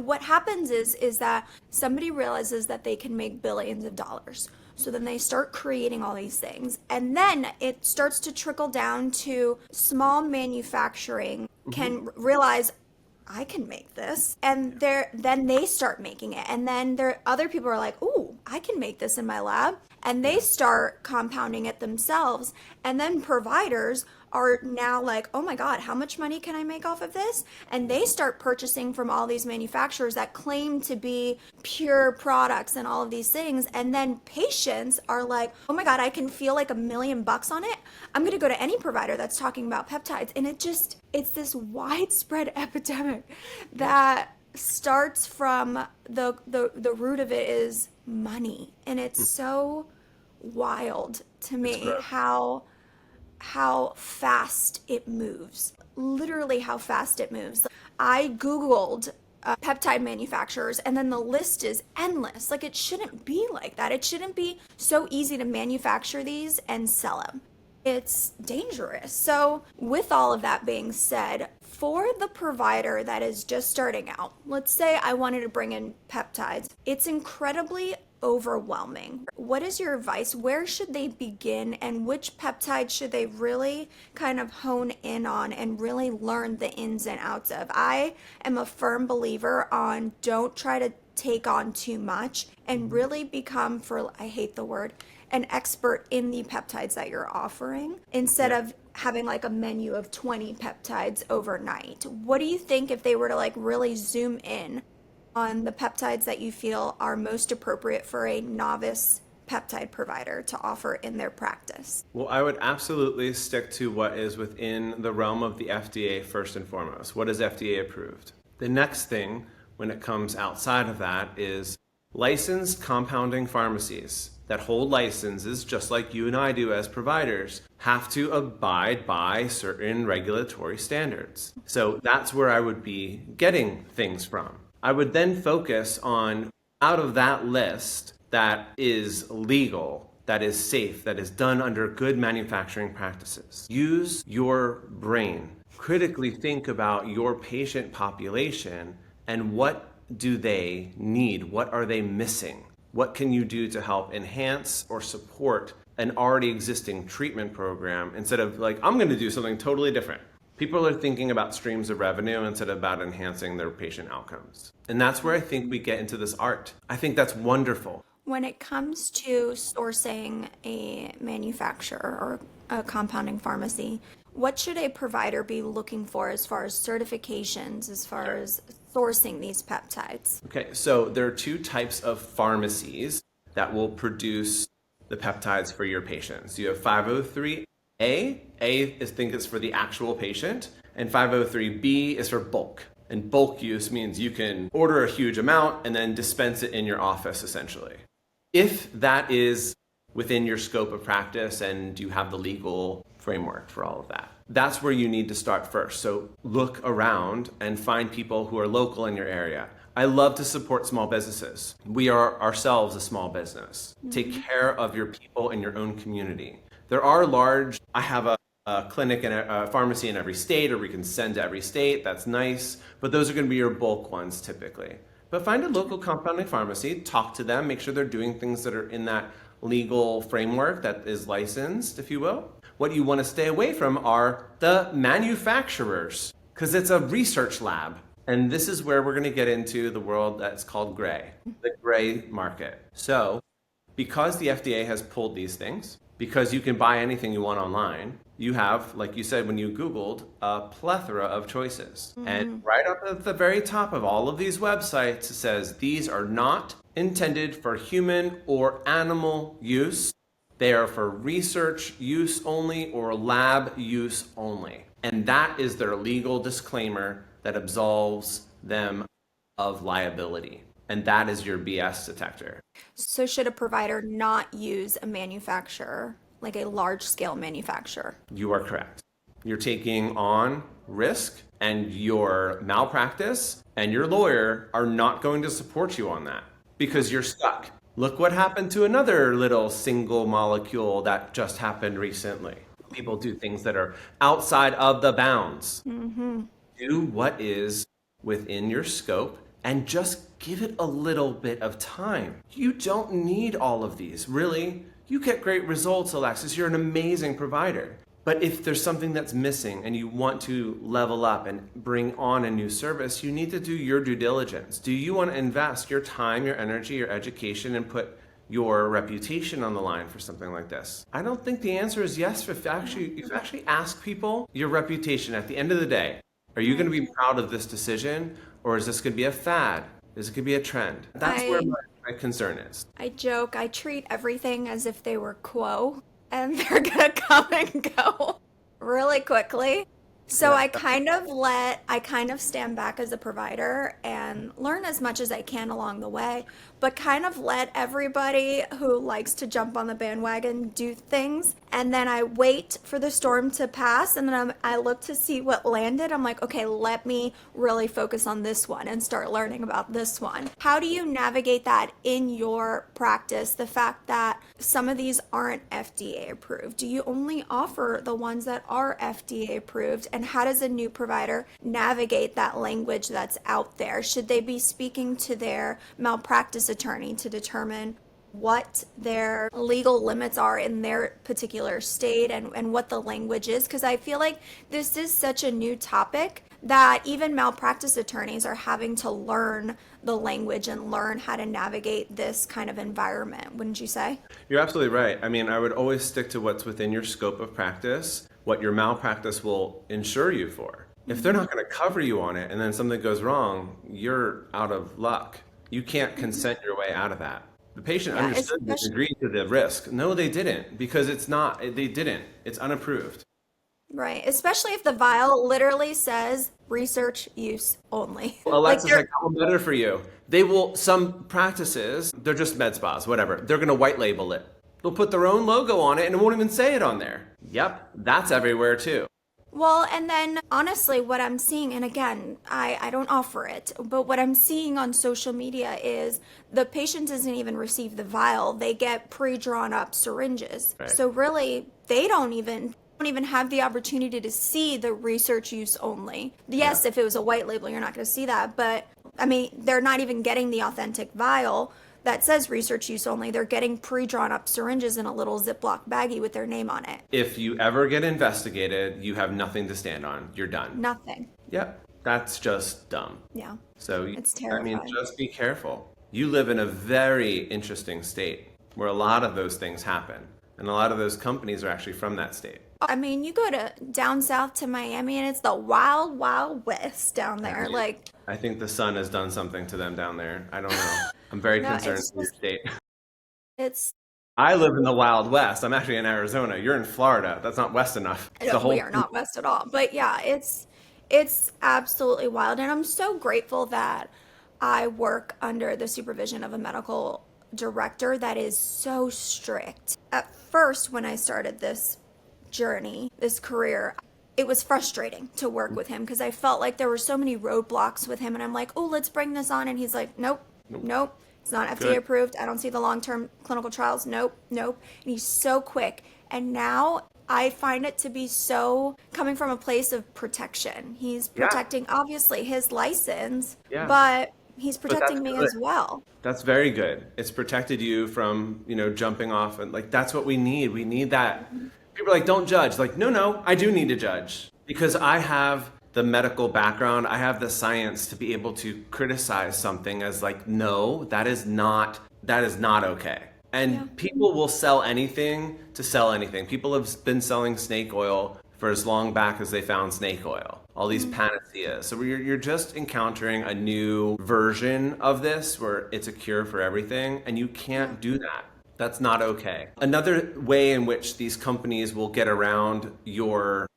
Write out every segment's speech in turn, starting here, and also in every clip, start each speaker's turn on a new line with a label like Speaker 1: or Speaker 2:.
Speaker 1: what happens is that somebody realizes that they can make billions of dollars. So then they start creating all these things. And then it starts to trickle down to small manufacturing can realize, I can make this. And then they start making it. And then other people are like, ooh, I can make this in my lab. And they start compounding it themselves. And then providers are now like, oh my God, how much money can I make off of this? And they start purchasing from all these manufacturers that claim to be pure products and all of these things. And then patients are like, oh my God, I can feel like $1 million on it. I'm going to go to any provider that's talking about peptides. And it's this widespread epidemic that starts from the root of it is money. And it's so wild to me how fast it moves. Literally how fast it moves. I Googled peptide manufacturers and then the list is endless. Like, it shouldn't be like that. It shouldn't be so easy to manufacture these and sell them. It's dangerous. So with all of that being said, for the provider that is just starting out, let's say I wanted to bring in peptides, it's incredibly overwhelming. What is your advice? Where should they begin, and which peptide should they really kind of hone in on and really learn the ins and outs of? I am a firm believer on don't try to take on too much and really become, I hate the word, an expert in the peptides that you're offering instead of having like a menu of 20 peptides overnight. What do you think if they were to like really zoom in on the peptides that you feel are most appropriate for a novice peptide provider to offer in their practice?
Speaker 2: Well, I would absolutely stick to what is within the realm of the FDA first and foremost. What is FDA approved? The next thing when it comes outside of that is licensed compounding pharmacies that hold licenses, just like you and I do as providers, have to abide by certain regulatory standards. So that's where I would be getting things from. I would then focus on, out of that list that is legal, that is safe, that is done under good manufacturing practices. Use your brain. Critically think about your patient population and what do they need? What are they missing? What can you do to help enhance or support an already existing treatment program instead of like, I'm going to do something totally different? People are thinking about streams of revenue instead of about enhancing their patient outcomes. And that's where I think we get into this art. I think that's wonderful.
Speaker 1: When it comes to sourcing a manufacturer or a compounding pharmacy, what should a provider be looking for as far as certifications, as far as sourcing these peptides?
Speaker 2: Okay, so there are two types of pharmacies that will produce the peptides for your patients. You have 503A. A is think it's for the actual patient, and 503B is for bulk. And bulk use means you can order a huge amount and then dispense it in your office, essentially. If that is within your scope of practice and you have the legal framework for all of that, that's where you need to start first. So look around and find people who are local in your area. I love to support small businesses. We are ourselves a small business. Take care of your people in your own community. There are I have a clinic and a pharmacy in every state, or we can send to every state. That's nice. But those are going to be your bulk ones typically. But find a local compounding pharmacy, talk to them, make sure they're doing things that are in that legal framework that is licensed, if you will. What you want to stay away from are the manufacturers, because it's a research lab. And this is where we're going to get into the world that's called gray, the gray market. So because the FDA has pulled these things, because you can buy anything you want online, you have, like you said when you Googled, a plethora of choices. And right up at the very top of all of these websites, it says these are not intended for human or animal use. They are for research use only or lab use only. And that is their legal disclaimer that absolves them of liability. And that is your BS detector.
Speaker 1: So should a provider not use a manufacturer, like a large scale manufacturer?
Speaker 2: You are correct. You're taking on risk, and your malpractice and your lawyer are not going to support you on that because you're stuck. Look what happened to another little single molecule that just happened recently. People do things that are outside of the bounds. Do what is within your scope and just give it a little bit of time. You don't need all of these, really. You get great results, Alexis. You're an amazing provider. But if there's something that's missing and you want to level up and bring on a new service, you need to do your due diligence. Do you want to invest your time, your energy, your education, and put your reputation on the line for something like this? I don't think the answer is yes. If you actually ask people your reputation at the end of the day, are you going to be proud of this decision, or is this going to be a fad? Is it going to be a trend? That's where my concern is.
Speaker 1: I joke, I treat everything as if they were quo, and they're gonna come and go really quickly. So I kind of stand back as a provider and learn as much as I can along the way, but kind of let everybody who likes to jump on the bandwagon do things. And then I wait for the storm to pass, and then I look to see what landed. I'm like, okay, let me really focus on this one and start learning about this one. How do you navigate that in your practice? The fact that some of these aren't FDA approved. Do you only offer the ones that are FDA approved? And how does a new provider navigate that language that's out there? Should they be speaking to their malpractice attorney to determine what their legal limits are in their particular state and what the language is? Because I feel like this is such a new topic that even malpractice attorneys are having to learn the language and learn how to navigate this kind of environment, wouldn't you say?
Speaker 2: You're absolutely right. I mean, I would always stick to what's within your scope of practice, what your malpractice will insure you for. If they're not going to cover you on it and then something goes wrong, you're out of luck. You can't consent your way out of that. The patient understood and agreed to the risk. No, they didn't, because they didn't. It's unapproved.
Speaker 1: Right, especially if the vial literally says research use only.
Speaker 2: Well, Alexis, I got one better for you. Some practices, they're just med spas, whatever. They're going to white label it. They'll put their own logo on it and it won't even say it on there. Yep, that's everywhere too.
Speaker 1: Well, and then honestly, what I'm seeing, and again, I don't offer it, but what I'm seeing on social media is the patient doesn't even receive the vial. They get pre-drawn up syringes. Right. So really, they don't even have the opportunity to see the research use only. Yes, if it was a white label, you're not going to see that, but I mean, they're not even getting the authentic vial that says research use only. They're getting pre-drawn up syringes in a little Ziploc baggie with their name on it.
Speaker 2: If you ever get investigated, you have nothing to stand on. You're done.
Speaker 1: Nothing.
Speaker 2: Yep. That's just dumb.
Speaker 1: Yeah.
Speaker 2: So
Speaker 1: it's terrifying.
Speaker 2: I mean, just be careful. You live in a very interesting state where a lot of those things happen. And a lot of those companies are actually from that state.
Speaker 1: I mean, you go to down south to Miami and it's the wild, wild west down there.
Speaker 2: I think the sun has done something to them down there. I don't know. I'm very concerned for your state. I live in the Wild West. I'm actually in Arizona. You're in Florida. That's not west enough.
Speaker 1: We are not west at all. But yeah, it's absolutely wild. And I'm so grateful that I work under the supervision of a medical director that is so strict. At first, when I started this journey, this career, it was frustrating to work with him because I felt like there were so many roadblocks with him, and I'm like, oh, let's bring this on, and he's like, nope, it's not FDA approved. I don't see the long-term clinical trials. Nope. And he's so quick. And now I find it to be so coming from a place of protection. He's protecting obviously his license, but he's protecting me as well.
Speaker 2: That's very good. It's protected you from, jumping off, and that's what we need. We need that. People are like, don't judge. No, I do need to judge because I have the medical background. I have the science to be able to criticize something as no, that is not okay. And people will sell anything to sell anything. People have been selling snake oil for as long back as they found snake oil. All these panaceas. So you're just encountering a new version of this where it's a cure for everything, and you can't do that. That's not okay. Another way in which these companies will get around your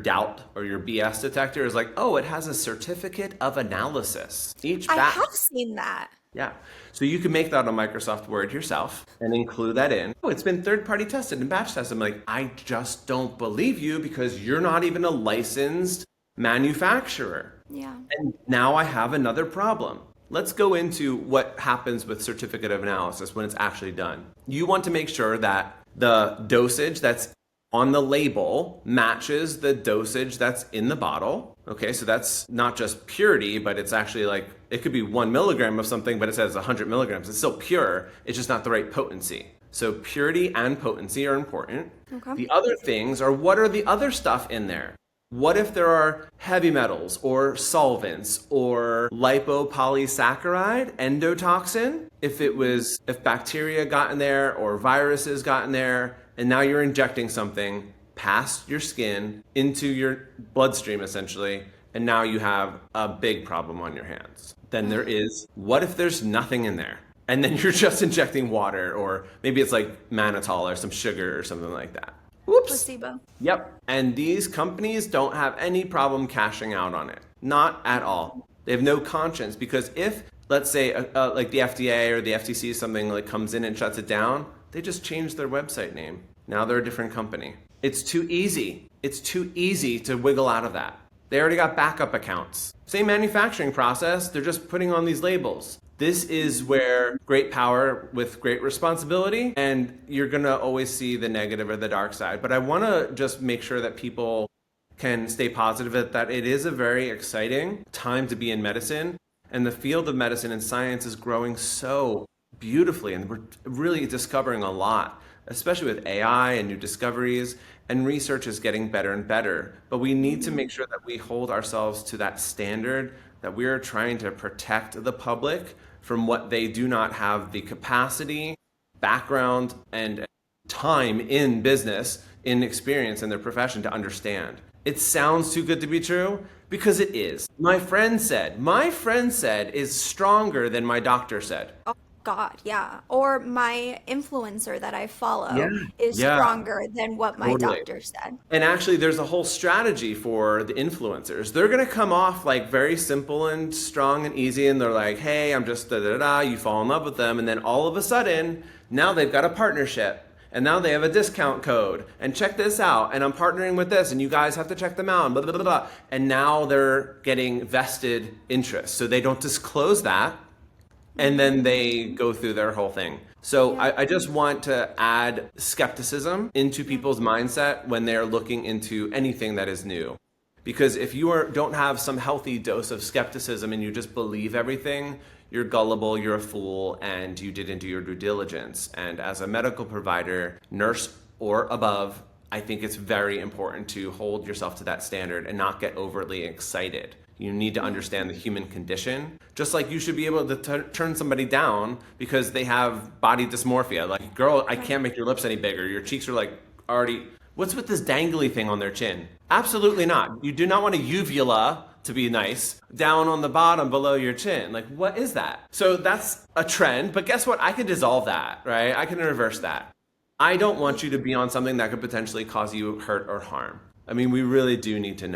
Speaker 2: doubt or your BS detector is it has a certificate of analysis. Each batch.
Speaker 1: I have seen that.
Speaker 2: Yeah. So you can make that on Microsoft Word yourself and include that in. Oh, it's been third-party tested and batch tested. I'm like, I just don't believe you because you're not even a licensed manufacturer.
Speaker 1: Yeah.
Speaker 2: And now I have another problem. Let's go into what happens with certificate of analysis when it's actually done. You want to make sure that the dosage that's on the label matches the dosage that's in the bottle. Okay, so that's not just purity, but it's actually like, it could be 1 milligram of something, but it says 100 milligrams. It's still pure, it's just not the right potency. So purity and potency are important.
Speaker 1: Okay.
Speaker 2: The other things are, what are the other stuff in there? What if there are heavy metals or solvents or lipopolysaccharide, endotoxin? If bacteria got in there or viruses got in there, and now you're injecting something past your skin into your bloodstream essentially, and now you have a big problem on your hands. Then there is, what if there's nothing in there? And then you're just injecting water, or maybe it's like mannitol or some sugar or something like that. Whoops.
Speaker 1: Placebo.
Speaker 2: Yep. And these companies don't have any problem cashing out on it. Not at all. They have no conscience, because if, let's say, like the FDA or the FTC, something like comes in and shuts it down, they just change their website name. Now they're a different company. It's too easy. It's too easy to wiggle out of that. They already got backup accounts. Same manufacturing process, they're just putting on these labels. This is where great power with great responsibility, and you're gonna always see the negative or the dark side. But I wanna just make sure that people can stay positive that it is a very exciting time to be in medicine, and the field of medicine and science is growing so beautifully, and we're really discovering a lot, especially with AI and new discoveries, and research is getting better and better. But we need to make sure that we hold ourselves to that standard, that we are trying to protect the public from what they do not have the capacity, background, and time in business, in experience in their profession to understand. It sounds too good to be true, because it is. My friend said is stronger than my doctor said.
Speaker 1: Oh God, yeah. Or my influencer that I follow is
Speaker 2: Yeah.
Speaker 1: stronger than what my
Speaker 2: Totally.
Speaker 1: doctor said.
Speaker 2: And actually, there's a whole strategy for the influencers. They're going to come off like very simple and strong and easy, and they're like, hey, I'm just da-da-da, you fall in love with them, and then all of a sudden, now they've got a partnership. And now they have a discount code, and check this out, and I'm partnering with this, and you guys have to check them out, and blah, blah, blah, blah. And now they're getting vested interest. So they don't disclose that, and then they go through their whole thing. So I just want to add skepticism into people's mindset when they're looking into anything that is new. Because if you don't have some healthy dose of skepticism and you just believe everything, you're gullible, you're a fool, and you didn't do your due diligence. And as a medical provider, nurse or above, I think it's very important to hold yourself to that standard and not get overly excited. You need to understand the human condition. Just like you should be able to turn somebody down because they have body dysmorphia. Like, girl, I can't make your lips any bigger. Your cheeks are like already, what's with this dangly thing on their chin? Absolutely not. You do not want a uvula, to be nice, down on the bottom below your chin. Like, what is that? So that's a trend, but guess what? I can dissolve that, right? I can reverse that. I don't want you to be on something that could potentially cause you hurt or harm. I mean, we really do need to know